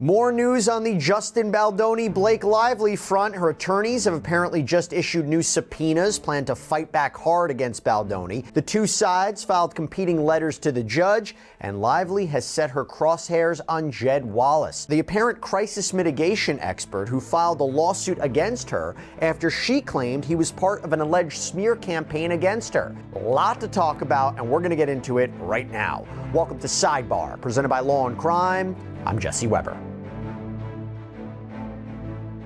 More news on the Justin Baldoni-Blake Lively front. Her attorneys have apparently just issued new subpoenas, plan to fight back hard against Baldoni. The two sides filed competing letters to the judge, and Lively has set her crosshairs on Jed Wallace, the apparent crisis mitigation expert who filed a lawsuit against her after she claimed he was part of an alleged smear campaign against her. A lot to talk about, and we're going to get into it right now. Welcome to Sidebar, presented by Law&Crime. I'm Jesse Weber.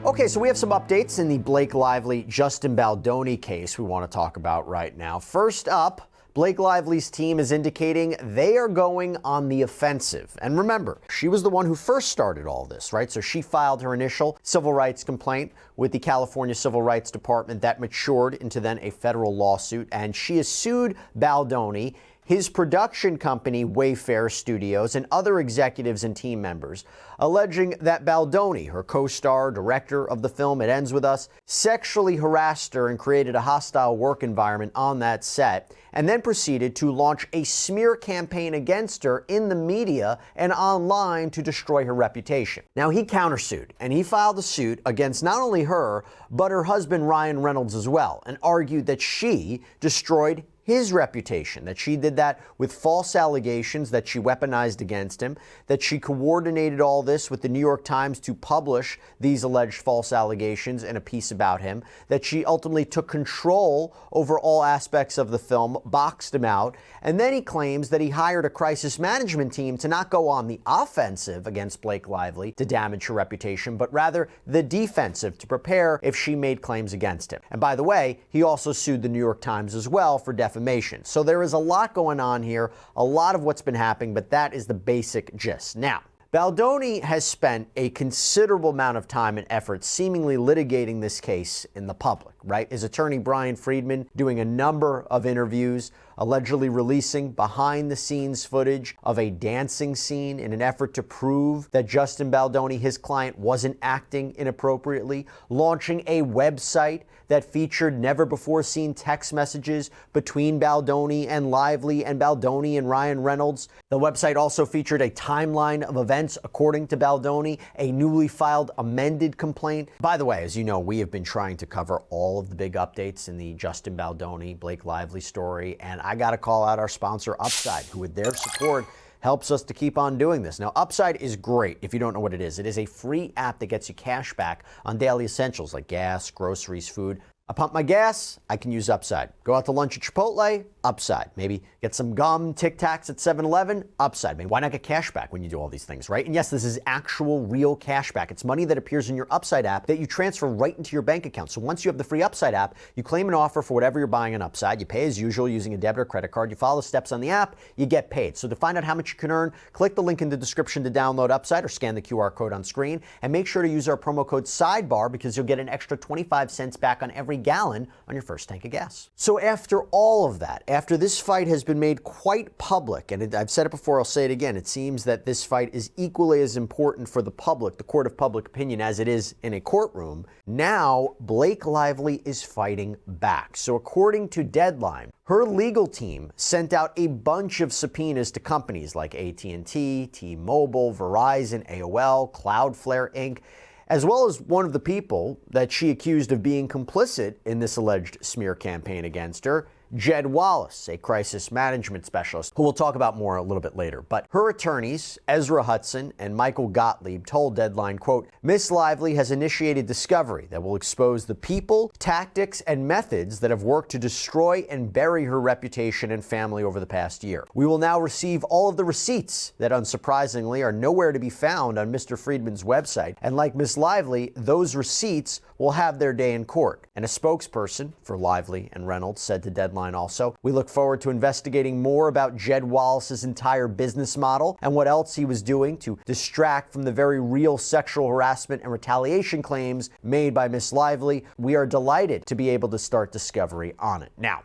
Okay, so we have some updates in the Blake Lively-Justin Baldoni case we want to talk about right now. First up, Blake Lively's team is indicating they are going on the offensive. And remember, she was the one who first started all this, right? So she filed her initial civil rights complaint with the California Civil Rights Department that matured into then a federal lawsuit. And she has sued Baldoni, his production company, Wayfair Studios, and other executives and team members, alleging that Baldoni, her co-star, director of the film It Ends With Us, sexually harassed her and created a hostile work environment on that set, and then proceeded to launch a smear campaign against her in the media and online to destroy her reputation. Now, he countersued, and he filed a suit against not only her, but her husband Ryan Reynolds as well, and argued that she destroyed his reputation, that she did that with false allegations that she weaponized against him, that she coordinated all this with the New York Times to publish these alleged false allegations in a piece about him, that she ultimately took control over all aspects of the film, boxed him out, and then he claims that he hired a crisis management team to not go on the offensive against Blake Lively to damage her reputation, but rather the defensive to prepare if she made claims against him. And by the way, he also sued the New York Times as well for defamation. So there is a lot going on here, a lot of what's been happening, but that is the basic gist. Now, Baldoni has spent a considerable amount of time and effort seemingly litigating this case in the public, right? His attorney, Brian Friedman, doing a number of interviews, allegedly releasing behind-the-scenes footage of a dancing scene in an effort to prove that Justin Baldoni, his client, wasn't acting inappropriately, launching a website that featured never-before-seen text messages between Baldoni and Lively and Baldoni and Ryan Reynolds. The website also featured a timeline of events according to Baldoni, a newly filed amended complaint. By the way, as you know, we have been trying to cover all of the big updates in the Justin Baldoni, Blake Lively story, and I got to call out our sponsor, Upside, who with their support helps us to keep on doing this. Now, Upside is great if you don't know what it is. It is a free app that gets you cash back on daily essentials like gas, groceries, food. I pump my gas, I can use Upside. Go out to lunch at Chipotle, Upside. Maybe get some gum, Tic Tacs at 7-Eleven, Upside. I mean, why not get cash back when you do all these things, right? And yes, this is actual real cash back. It's money that appears in your Upside app that you transfer right into your bank account. So once you have the free Upside app, you claim an offer for whatever you're buying on Upside. You pay as usual using a debit or credit card. You follow the steps on the app, you get paid. So to find out how much you can earn, click the link in the description to download Upside or scan the QR code on screen. And make sure to use our promo code SIDEBAR because you'll get an extra 25 cents back on every gallon on your first tank of gas. So after all of that, after this fight has been made quite public, and I've said it before, I'll say it again, it seems that this fight is equally as important for the public, the court of public opinion, as it is in a courtroom. Now, Blake Lively is fighting back. So according to Deadline, her legal team sent out a bunch of subpoenas to companies like AT&T, T-Mobile, Verizon, AOL, Cloudflare, Inc., as well as one of the people that she accused of being complicit in this alleged smear campaign against her, Jed Wallace, a crisis management specialist, who we'll talk about more a little bit later. But her attorneys, Ezra Hudson and Michael Gottlieb, told Deadline, quote, "Miss Lively has initiated discovery that will expose the people, tactics, and methods that have worked to destroy and bury her reputation and family over the past year. We will now receive all of the receipts that, unsurprisingly, are nowhere to be found on Mr. Friedman's website. And like Miss Lively, those receipts will have their day in court." And a spokesperson for Lively and Reynolds said to Deadline also, "We look forward to investigating more about Jed Wallace's entire business model and what else he was doing to distract from the very real sexual harassment and retaliation claims made by Miss Lively. We are delighted to be able to start discovery on it." Now,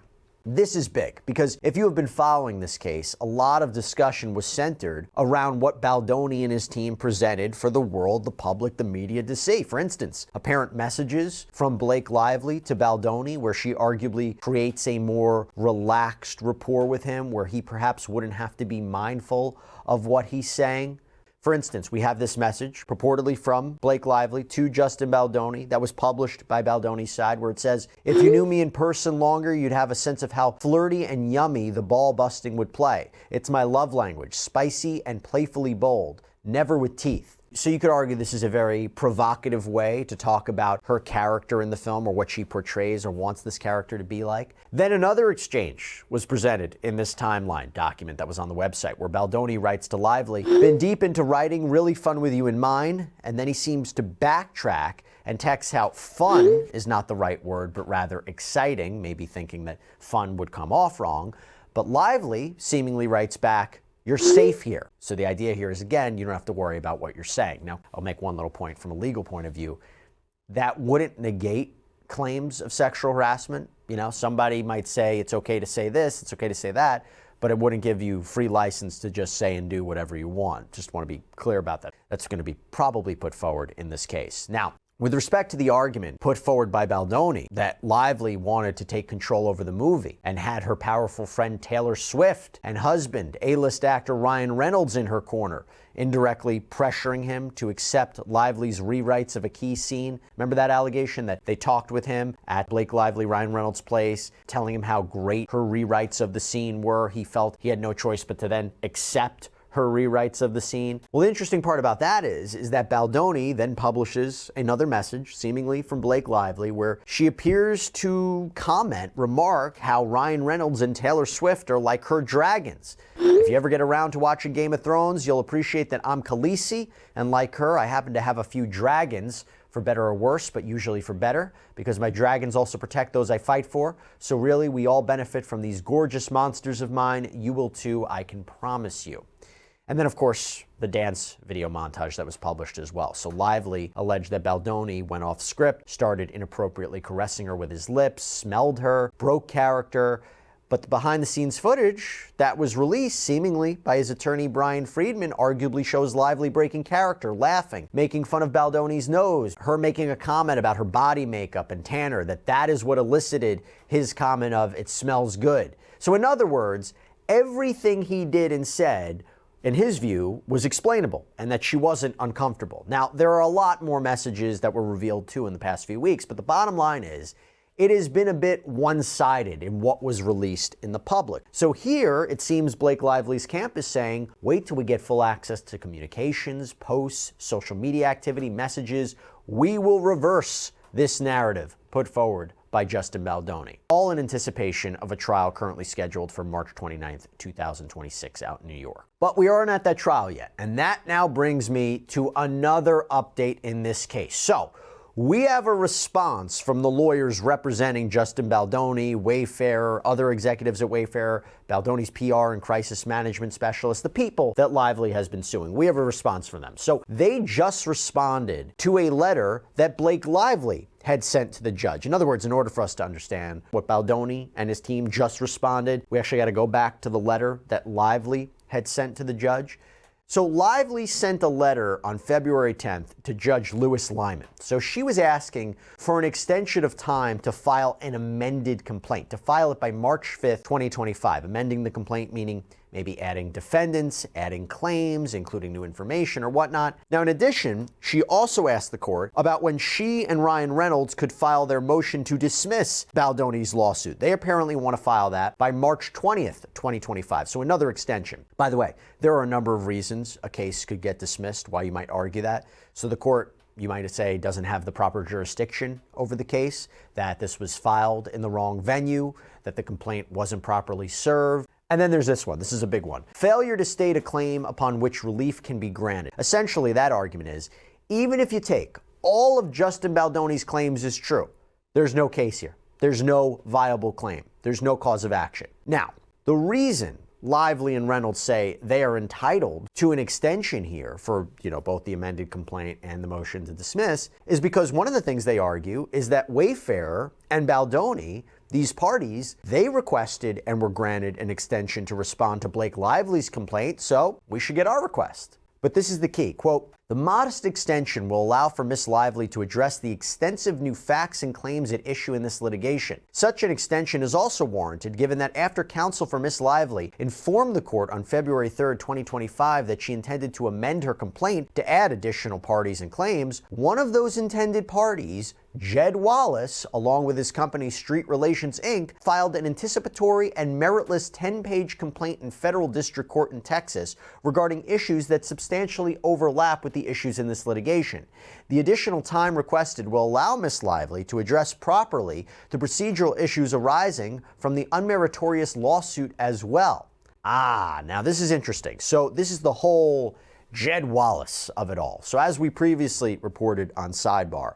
this is big because if you have been following this case, a lot of discussion was centered around what Baldoni and his team presented for the world, the public, the media to see. For instance, apparent messages from Blake Lively to Baldoni where she arguably creates a more relaxed rapport with him, where he perhaps wouldn't have to be mindful of what he's saying. For instance, we have this message purportedly from Blake Lively to Justin Baldoni that was published by Baldoni's side, where it says, "If you knew me in person longer, you'd have a sense of how flirty and yummy the ball busting would play. It's my love language, spicy and playfully bold, never with teeth." So you could argue this is a very provocative way to talk about her character in the film, or what she portrays or wants this character to be like. Then another exchange was presented in this timeline document that was on the website, where Baldoni writes to Lively, "Been deep into writing, really fun with you in mind." And then he seems to backtrack and texts how fun is not the right word, but rather exciting, maybe thinking that fun would come off wrong. But Lively seemingly writes back, "You're safe here." So the idea here is, again, you don't have to worry about what you're saying. Now, I'll make one little point from a legal point of view. That wouldn't negate claims of sexual harassment. You know, somebody might say it's okay to say this, it's okay to say that, but it wouldn't give you free license to just say and do whatever you want. Just want to be clear about that. That's going to be probably put forward in this case. Now, with respect to the argument put forward by Baldoni that Lively wanted to take control over the movie and had her powerful friend Taylor Swift and husband, A-list actor Ryan Reynolds, in her corner, indirectly pressuring him to accept Lively's rewrites of a key scene. Remember that allegation that they talked with him at Blake Lively, Ryan Reynolds' place, telling him how great her rewrites of the scene were? He felt he had no choice but to then accept her rewrites of the scene. Well, the interesting part about that is that Baldoni then publishes another message, seemingly from Blake Lively, where she appears to remark how Ryan Reynolds and Taylor Swift are like her dragons. "If you ever get around to watching Game of Thrones, you'll appreciate that I'm Khaleesi, and like her, I happen to have a few dragons, for better or worse, but usually for better, because my dragons also protect those I fight for. So really, we all benefit from these gorgeous monsters of mine. You will too, I can promise you." And then, of course, the dance video montage that was published as well. So Lively alleged that Baldoni went off script, started inappropriately caressing her with his lips, smelled her, broke character. But the behind-the-scenes footage that was released, seemingly by his attorney Brian Friedman, arguably shows Lively breaking character, laughing, making fun of Baldoni's nose, her making a comment about her body makeup and tanner, that is what elicited his comment of, "It smells good." So in other words, everything he did and said, in his view, was explainable, and that she wasn't uncomfortable. Now, there are a lot more messages that were revealed too in the past few weeks, but the bottom line is, it has been a bit one-sided in what was released in the public. So here, it seems Blake Lively's camp is saying, wait till we get full access to communications, posts, social media activity, messages. We will reverse this narrative put forward by Justin Baldoni, all in anticipation of a trial currently scheduled for March 29th, 2026 out in New York. But we aren't at that trial yet, and that now brings me to another update in this case. So, we have a response from the lawyers representing Justin Baldoni, Wayfair, other executives at Wayfair, Baldoni's PR and crisis management specialist, the people that Lively has been suing. We have a response from them. So they just responded to a letter that Blake Lively had sent to the judge. In other words, in order for us to understand what Baldoni and his team just responded, we actually got to go back to the letter that Lively had sent to the judge. So Lively sent a letter on February 10th to Judge Lewis Lyman. So she was asking for an extension of time to file an amended complaint, to file it by March 5th, 2025. Amending the complaint meaning maybe adding defendants, adding claims, including new information or whatnot. Now, in addition, she also asked the court about when she and Ryan Reynolds could file their motion to dismiss Baldoni's lawsuit. They apparently want to file that by March 20th, 2025. So another extension. By the way, there are a number of reasons a case could get dismissed, why you might argue that. So the court, you might say, doesn't have the proper jurisdiction over the case, that this was filed in the wrong venue, that the complaint wasn't properly served. And then there's this one. This is a big one. Failure to state a claim upon which relief can be granted. Essentially, that argument is, even if you take all of Justin Baldoni's claims as true, there's no case here. There's no viable claim. There's no cause of action. Now, the reason Lively and Reynolds say they are entitled to an extension here for, both the amended complaint and the motion to dismiss is because one of the things they argue is that Wayfair and Baldoni, these parties, they requested and were granted an extension to respond to Blake Lively's complaint, so we should get our request. But this is the key. Quote, The modest extension will allow for Ms. Lively to address the extensive new facts and claims at issue in this litigation. Such an extension is also warranted given that after counsel for Ms. Lively informed the court on February 3, 2025 that she intended to amend her complaint to add additional parties and claims, one of those intended parties, Jed Wallace, along with his company Street Relations Inc., filed an anticipatory and meritless 10-page complaint in federal district court in Texas regarding issues that substantially overlap with the issues in this litigation. The additional time requested will allow Ms. Lively to address properly the procedural issues arising from the unmeritorious lawsuit as well. Now this is interesting. So this is the whole Jed Wallace of it all. So as we previously reported on Sidebar,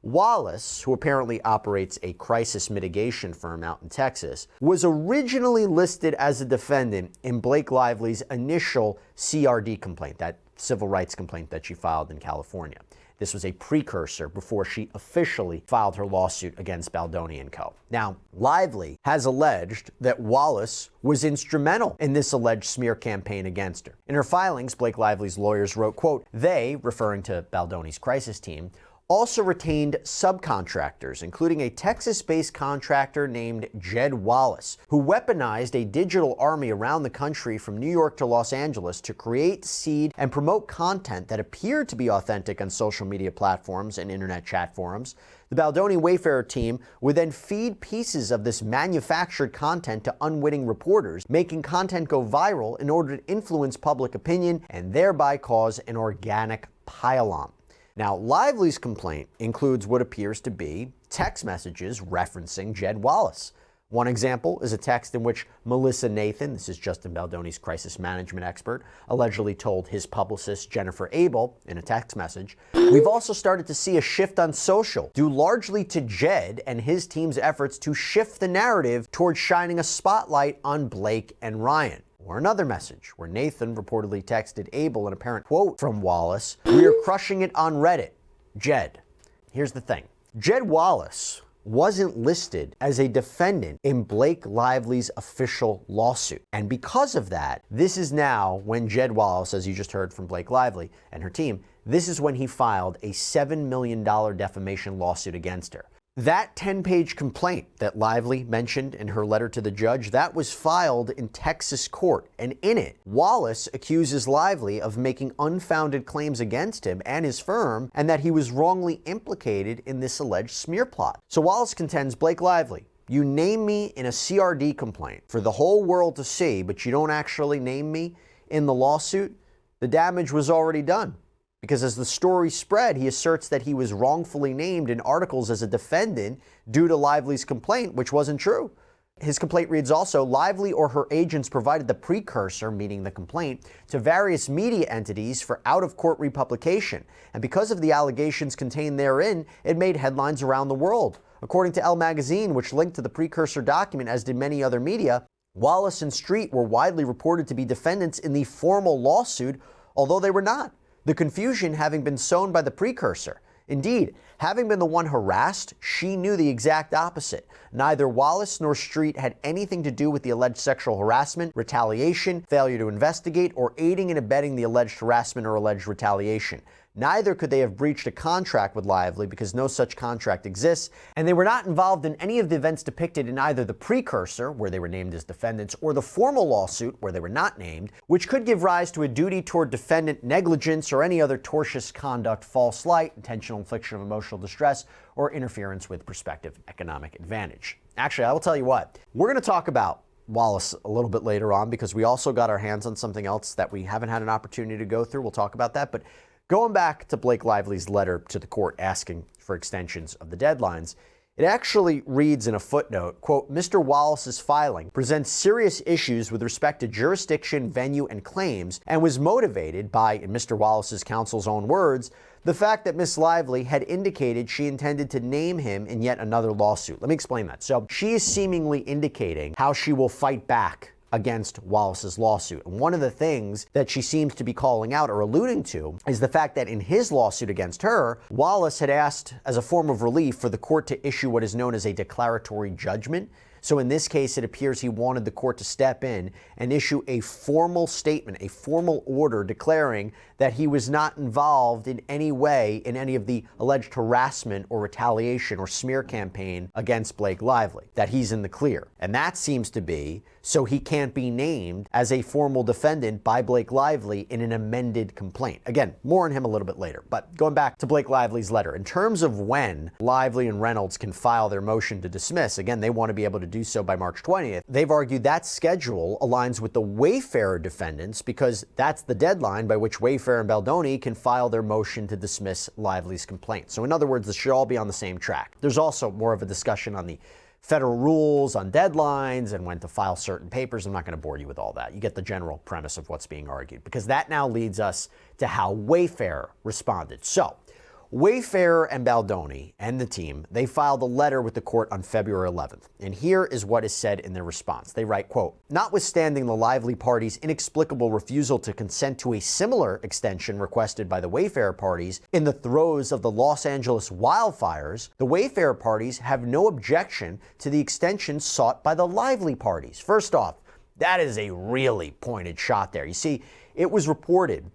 Wallace, who apparently operates a crisis mitigation firm out in Texas, was originally listed as a defendant in Blake Lively's initial CRD complaint, that civil rights complaint that she filed in California. This was a precursor before she officially filed her lawsuit against Baldoni & Co. Now, Lively has alleged that Wallace was instrumental in this alleged smear campaign against her. In her filings, Blake Lively's lawyers wrote, quote, "They," referring to Baldoni's crisis team, "also retained subcontractors, including a Texas-based contractor named Jed Wallace, who weaponized a digital army around the country from New York to Los Angeles to create, seed, and promote content that appeared to be authentic on social media platforms and internet chat forums. The Baldoni Wayfarer team would then feed pieces of this manufactured content to unwitting reporters, making content go viral in order to influence public opinion and thereby cause an organic pile-on." Now, Lively's complaint includes what appears to be text messages referencing Jed Wallace. One example is a text in which Melissa Nathan, this is Justin Baldoni's crisis management expert, allegedly told his publicist Jennifer Abel in a text message, "We've also started to see a shift on social, due largely to Jed and his team's efforts to shift the narrative towards shining a spotlight on Blake and Ryan." Or another message where Nathan reportedly texted Abel an apparent quote from Wallace, "We are crushing it on Reddit. Jed." Here's the thing. Jed Wallace wasn't listed as a defendant in Blake Lively's official lawsuit. And because of that, this is now when Jed Wallace, as you just heard from Blake Lively and her team, this is when he filed a $7 million defamation lawsuit against her. That 10-page complaint that Lively mentioned in her letter to the judge, that was filed in Texas court. And in it, Wallace accuses Lively of making unfounded claims against him and his firm, and that he was wrongly implicated in this alleged smear plot. So Wallace contends, Blake Lively, you name me in a CRD complaint for the whole world to see, but you don't actually name me in the lawsuit. The damage was already done. Because as the story spread, he asserts that he was wrongfully named in articles as a defendant due to Lively's complaint, which wasn't true. His complaint reads also, Lively or her agents provided the precursor, meaning the complaint, to various media entities for out-of-court republication. And because of the allegations contained therein, it made headlines around the world. According to Elle Magazine, which linked to the precursor document, as did many other media, Wallace and Street were widely reported to be defendants in the formal lawsuit, although they were not. The confusion having been sown by the precursor. Indeed, having been the one harassed, she knew the exact opposite. Neither Wallace nor Street had anything to do with the alleged sexual harassment, retaliation, failure to investigate, or aiding and abetting the alleged harassment or alleged retaliation. Neither could they have breached a contract with Lively because no such contract exists, and they were not involved in any of the events depicted in either the precursor, where they were named as defendants, or the formal lawsuit, where they were not named, which could give rise to a duty toward defendant negligence or any other tortious conduct, false light, intentional infliction of emotional distress, or interference with prospective economic advantage. Actually, I will tell you what, we're going to talk about Wallace a little bit later on because we also got our hands on something else that we haven't had an opportunity to go through. We'll talk about that, but going back to Blake Lively's letter to the court asking for extensions of the deadlines, it actually reads in a footnote, quote, Mr. Wallace's filing presents serious issues with respect to jurisdiction, venue, and claims, and was motivated by, in Mr. Wallace's counsel's own words, the fact that Ms. Lively had indicated she intended to name him in yet another lawsuit. Let me explain that. So she is seemingly indicating how she will fight back against Wallace's lawsuit. And one of the things that she seems to be calling out or alluding to is the fact that in his lawsuit against her, Wallace had asked as a form of relief for the court to issue what is known as a declaratory judgment. So in this case, it appears he wanted the court to step in and issue a formal statement, a formal order declaring that he was not involved in any way in any of the alleged harassment or retaliation or smear campaign against Blake Lively, that he's in the clear. And that seems to be so he can't be named as a formal defendant by Blake Lively in an amended complaint. Again, more on him a little bit later. But going back to Blake Lively's letter, in terms of when Lively and Reynolds can file their motion to dismiss, again, they want to be able to do so by March 20th. They've argued that schedule aligns with the Wayfarer defendants because that's the deadline by which Wayfarer and Baldoni can file their motion to dismiss Lively's complaint. So in other words, this should all be on the same track. There's also more of a discussion on the federal rules on deadlines and when to file certain papers. I'm not going to bore you with all that. You get the general premise of what's being argued, because that now leads us to how Wayfarer responded. So Wayfarer and Baldoni and the team, they filed a letter with the court on February 11th. And here is what is said in their response. They write, quote, "Notwithstanding the Lively parties' inexplicable refusal to consent to a similar extension requested by the Wayfarer parties in the throes of the Los Angeles wildfires, the Wayfarer parties have no objection to the extension sought by the Lively parties." First off, that is a really pointed shot there. You see, it was reported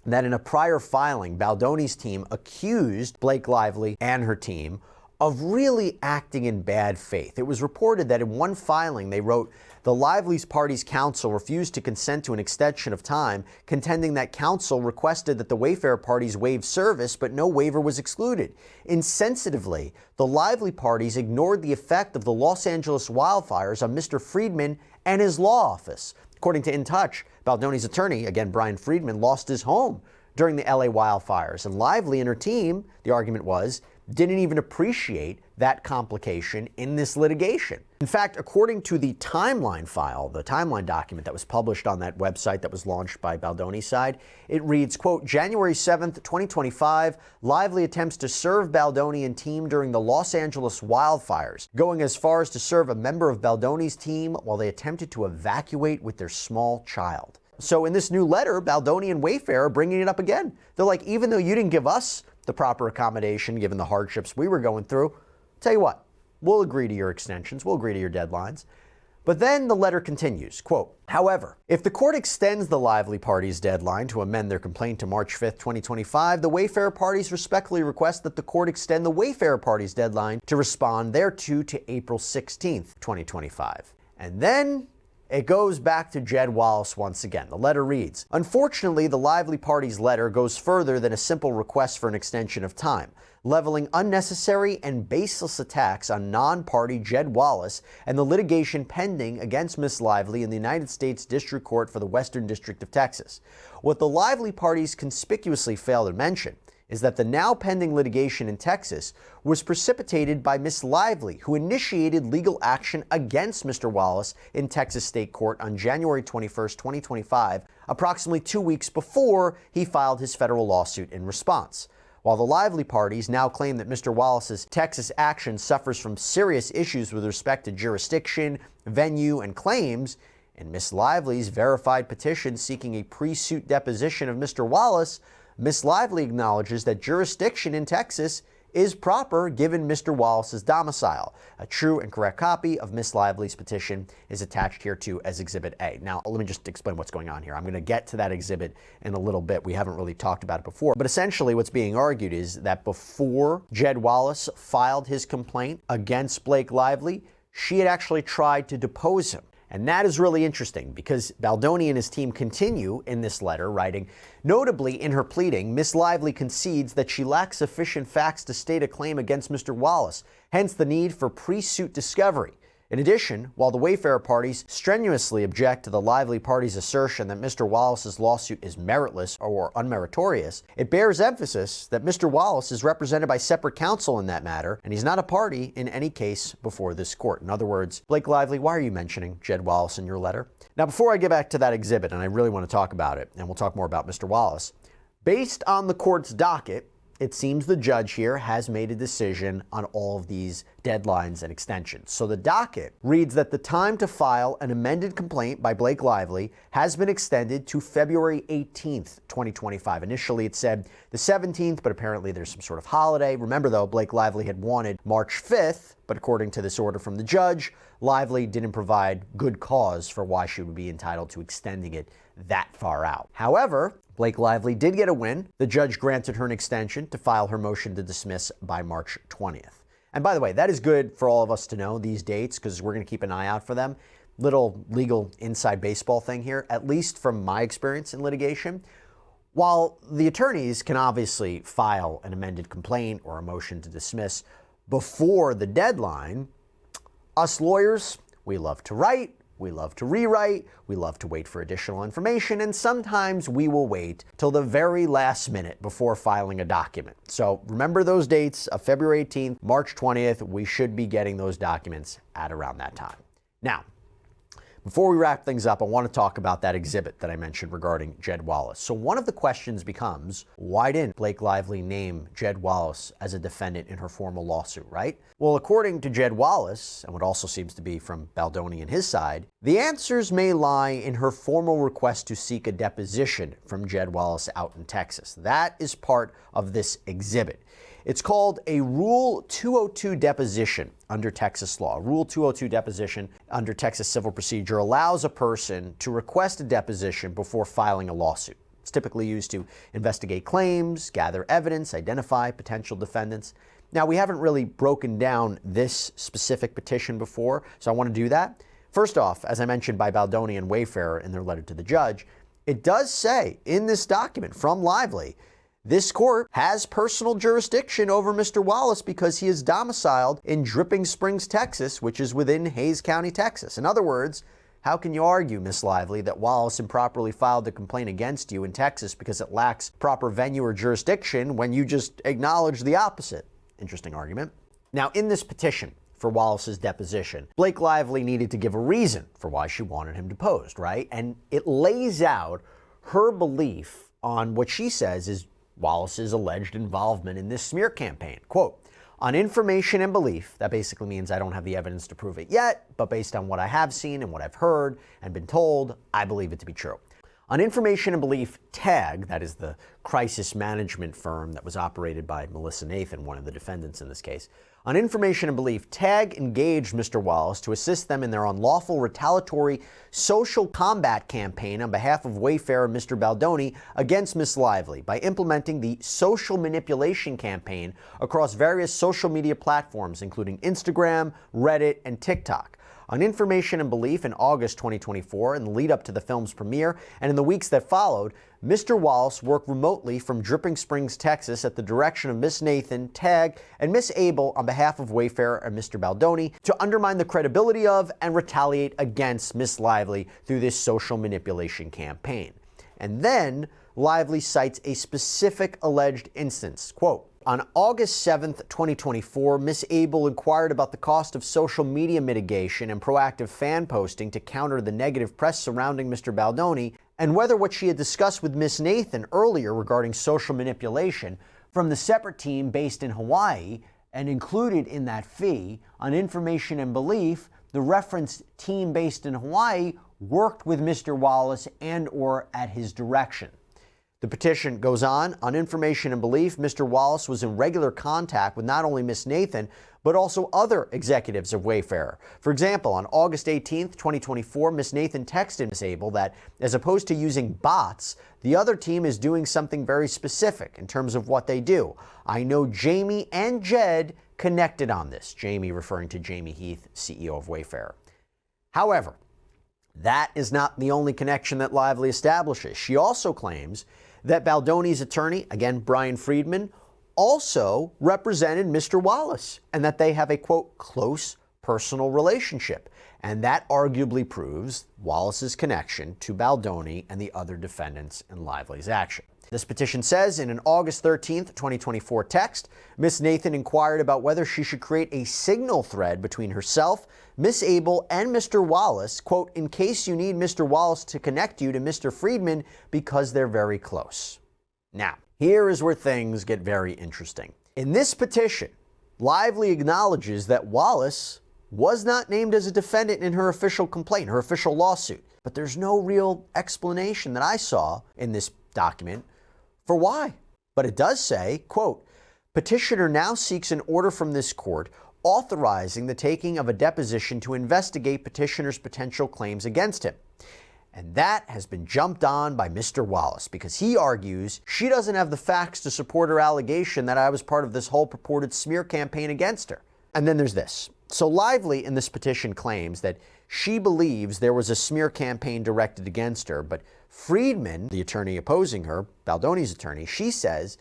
that in a prior filing, Baldoni's team accused Blake Lively and her team of really acting in bad faith. It was reported that in one filing they wrote, "The Lively's party's counsel refused to consent to an extension of time, contending that counsel requested that the Wayfarer parties waive service, but no waiver was excluded. Insensitively, the Lively parties ignored the effect of the Los Angeles wildfires on Mr. Friedman and his law office." According to In Touch, Baldoni's attorney, again Brian Friedman, lost his home during the LA wildfires, and Lively and her team, the argument was, didn't even appreciate that complication in this litigation. In fact, according to the timeline file, the timeline document that was published on that website that was launched by Baldoni's side, it reads, quote, "January 7th, 2025, Lively attempts to serve Baldoni and team during the Los Angeles wildfires, going as far as to serve a member of Baldoni's team while they attempted to evacuate with their small child." So in this new letter, Baldoni and Wayfarer are bringing it up again. They're like, even though you didn't give us the proper accommodation given the hardships we were going through, tell you what, we'll agree to your extensions, we'll agree to your deadlines. But then the letter continues, quote, "However, if the court extends the Lively parties' deadline to amend their complaint to March 5th, 2025, the Wayfarer parties respectfully request that the court extend the Wayfarer parties' deadline to respond thereto to April 16th, 2025. And then it goes back to Jed Wallace once again. The letter reads, "Unfortunately, the Lively party's letter goes further than a simple request for an extension of time, leveling unnecessary and baseless attacks on non-party Jed Wallace and the litigation pending against Miss Lively in the United States District Court for the Western District of Texas. What the Lively parties conspicuously fail to mention is that the now pending litigation in Texas was precipitated by Miss Lively, who initiated legal action against Mr. Wallace in Texas State Court on January 21st, 2025, approximately 2 weeks before he filed his federal lawsuit in response. While the Lively parties now claim that Mr. Wallace's Texas action suffers from serious issues with respect to jurisdiction, venue, and claims, in Miss Lively's verified petition seeking a pre-suit deposition of Mr. Wallace, Miss Lively acknowledges that jurisdiction in Texas is proper given Mr. Wallace's domicile. A true and correct copy of Miss Lively's petition is attached here too as Exhibit A." Now, let me just explain what's going on here. I'm going to get to that exhibit in a little bit. We haven't really talked about it before. But essentially what's being argued is that before Jed Wallace filed his complaint against Blake Lively, she had actually tried to depose him. And that is really interesting because Baldoni and his team continue in this letter writing, "Notably in her pleading, Miss Lively concedes that she lacks sufficient facts to state a claim against Mr. Wallace, hence the need for pre-suit discovery. In addition, while the Wayfarer parties strenuously object to the Lively party's assertion that Mr. Wallace's lawsuit is meritless or unmeritorious, it bears emphasis that Mr. Wallace is represented by separate counsel in that matter, and he's not a party in any case before this court." In other words, Blake Lively, why are you mentioning Jed Wallace in your letter? Now, before I get back to that exhibit, and I really want to talk about it, and we'll talk more about Mr. Wallace, based on the court's docket, it seems the judge here has made a decision on all of these deadlines and extensions. So the docket reads that the time to file an amended complaint by Blake Lively has been extended to February 18th, 2025. Initially it said the 17th, but apparently there's some sort of holiday. Remember though, Blake Lively had wanted March 5th, but according to this order from the judge, Lively didn't provide good cause for why she would be entitled to extending it that far out. However, Blake Lively did get a win. The judge granted her an extension to file her motion to dismiss by March 20th. And by the way, that is good for all of us to know, these dates, because we're going to keep an eye out for them. Little legal inside baseball thing here, at least from my experience in litigation. While the attorneys can obviously file an amended complaint or a motion to dismiss before the deadline, us lawyers, we love to write, we love to rewrite, we love to wait for additional information, and sometimes we will wait till the very last minute before filing a document. So remember those dates of February 18th, March 20th. We should be getting those documents at around that time. Now, before we wrap things up, I want to talk about that exhibit that I mentioned regarding Jed Wallace. So one of the questions becomes, why didn't Blake Lively name Jed Wallace as a defendant in her formal lawsuit, right? Well, according to Jed Wallace, and what also seems to be from Baldoni and his side, the answers may lie in her formal request to seek a deposition from Jed Wallace out in Texas. That is part of this exhibit. It's called a Rule 202 deposition under Texas law. Rule 202 deposition under Texas civil procedure allows a person to request a deposition before filing a lawsuit. It's typically used to investigate claims, gather evidence, identify potential defendants. Now, we haven't really broken down this specific petition before, so I want to do that. First off, as I mentioned by Baldoni and Wayfarer in their letter to the judge, it does say in this document from Lively, this court has personal jurisdiction over Mr. Wallace because he is domiciled in Dripping Springs, Texas, which is within Hays County, Texas. In other words, how can you argue, Miss Lively, that Wallace improperly filed the complaint against you in Texas because it lacks proper venue or jurisdiction when you just acknowledge the opposite? Interesting argument. Now, in this petition for Wallace's deposition, Blake Lively needed to give a reason for why she wanted him deposed, right? And it lays out her belief on what she says is Wallace's alleged involvement in this smear campaign. Quote, on information and belief, that basically means I don't have the evidence to prove it yet, but based on what I have seen and what I've heard and been told, I believe it to be true. On information and belief, TAG, that is the crisis management firm that was operated by Melissa Nathan, one of the defendants in this case. On information and belief, TAG engaged Mr. Wallace to assist them in their unlawful retaliatory social combat campaign on behalf of Wayfarer Mr. Baldoni against Miss Lively by implementing the social manipulation campaign across various social media platforms, including Instagram, Reddit, and TikTok. On information and belief, in August 2024, in the lead up to the film's premiere, and in the weeks that followed, Mr. Wallace worked remotely from Dripping Springs, Texas, at the direction of Miss Nathan, TAG, and Miss Abel on behalf of Wayfarer and Mr. Baldoni to undermine the credibility of and retaliate against Miss Lively through this social manipulation campaign. And then Lively cites a specific alleged instance. Quote, on August 7th, 2024, Miss Abel inquired about the cost of social media mitigation and proactive fan posting to counter the negative press surrounding Mr. Baldoni, and whether what she had discussed with Miss Nathan earlier regarding social manipulation from the separate team based in Hawaii and included in that fee on information and belief, the referenced team based in Hawaii worked with Mr. Wallace and or at his direction. The petition goes on information and belief, Mr. Wallace was in regular contact with not only Miss Nathan, but also other executives of Wayfarer. For example, on August 18th, 2024, Miss Nathan texted Miss Abel that, as opposed to using bots, the other team is doing something very specific in terms of what they do. I know Jamie and Jed connected on this, Jamie referring to Jamie Heath, CEO of Wayfarer. However, that is not the only connection that Lively establishes. She also claims that Baldoni's attorney, again, Brian Friedman, also represented Mr. Wallace and that they have a, quote, close personal relationship. And that arguably proves Wallace's connection to Baldoni and the other defendants in Lively's action. This petition says in an August 13th, 2024 text, Miss Nathan inquired about whether she should create a signal thread between herself, Miss Abel, and Mr. Wallace, quote, in case you need Mr. Wallace to connect you to Mr. Friedman because they're very close. Now, here is where things get very interesting. In this petition, Lively acknowledges that Wallace was not named as a defendant in her official complaint, her official lawsuit. But there's no real explanation that I saw in this document for why. But it does say, quote, petitioner now seeks an order from this court authorizing the taking of a deposition to investigate petitioner's potential claims against him. And that has been jumped on by Mr. Wallace because he argues she doesn't have the facts to support her allegation that I was part of this whole purported smear campaign against her. And then there's this. So Lively in this petition claims that she believes there was a smear campaign directed against her, but Friedman, the attorney opposing her, Baldoni's attorney, she says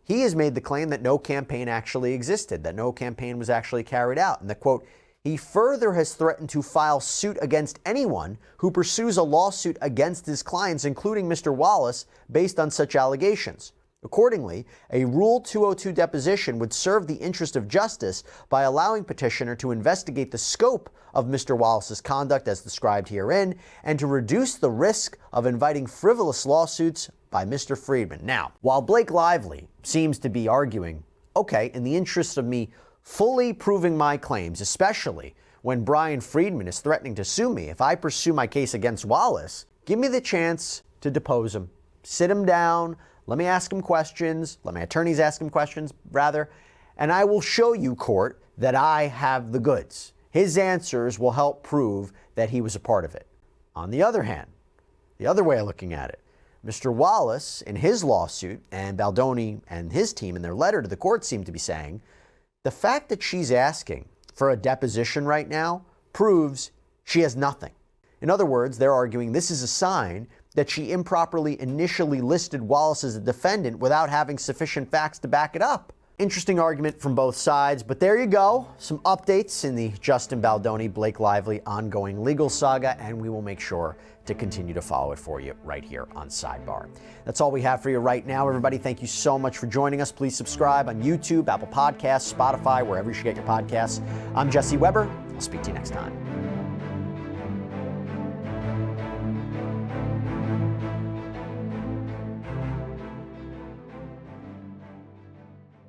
he has made the claim that no campaign actually existed, that no campaign was actually carried out, and that, quote, he further has threatened to file suit against anyone who pursues a lawsuit against his clients, including Mr. Wallace, based on such allegations. Accordingly, a Rule 202 deposition would serve the interest of justice by allowing petitioner to investigate the scope of Mr. Wallace's conduct as described herein and to reduce the risk of inviting frivolous lawsuits by Mr. Friedman. Now, while Blake Lively seems to be arguing, okay, in the interest of me fully proving my claims, especially when Brian Friedman is threatening to sue me if I pursue my case against Wallace, give me the chance to depose him, sit him down, let me ask him questions, let my attorneys ask him questions, rather, and I will show you, court, that I have the goods. His answers will help prove that he was a part of it. On the other hand, the other way of looking at it, Mr. Wallace, in his lawsuit, and Baldoni and his team in their letter to the court seem to be saying, the fact that she's asking for a deposition right now proves she has nothing. In other words, they're arguing this is a sign that she improperly initially listed Wallace as a defendant without having sufficient facts to back it up. Interesting argument from both sides, but there you go. Some updates in the Justin Baldoni, Blake Lively ongoing legal saga, and we will make sure to continue to follow it for you right here on Sidebar. That's all we have for you right now, everybody. Thank you so much for joining us. Please subscribe on YouTube, Apple Podcasts, Spotify, wherever you should get your podcasts. I'm Jesse Weber. I'll speak to you next time.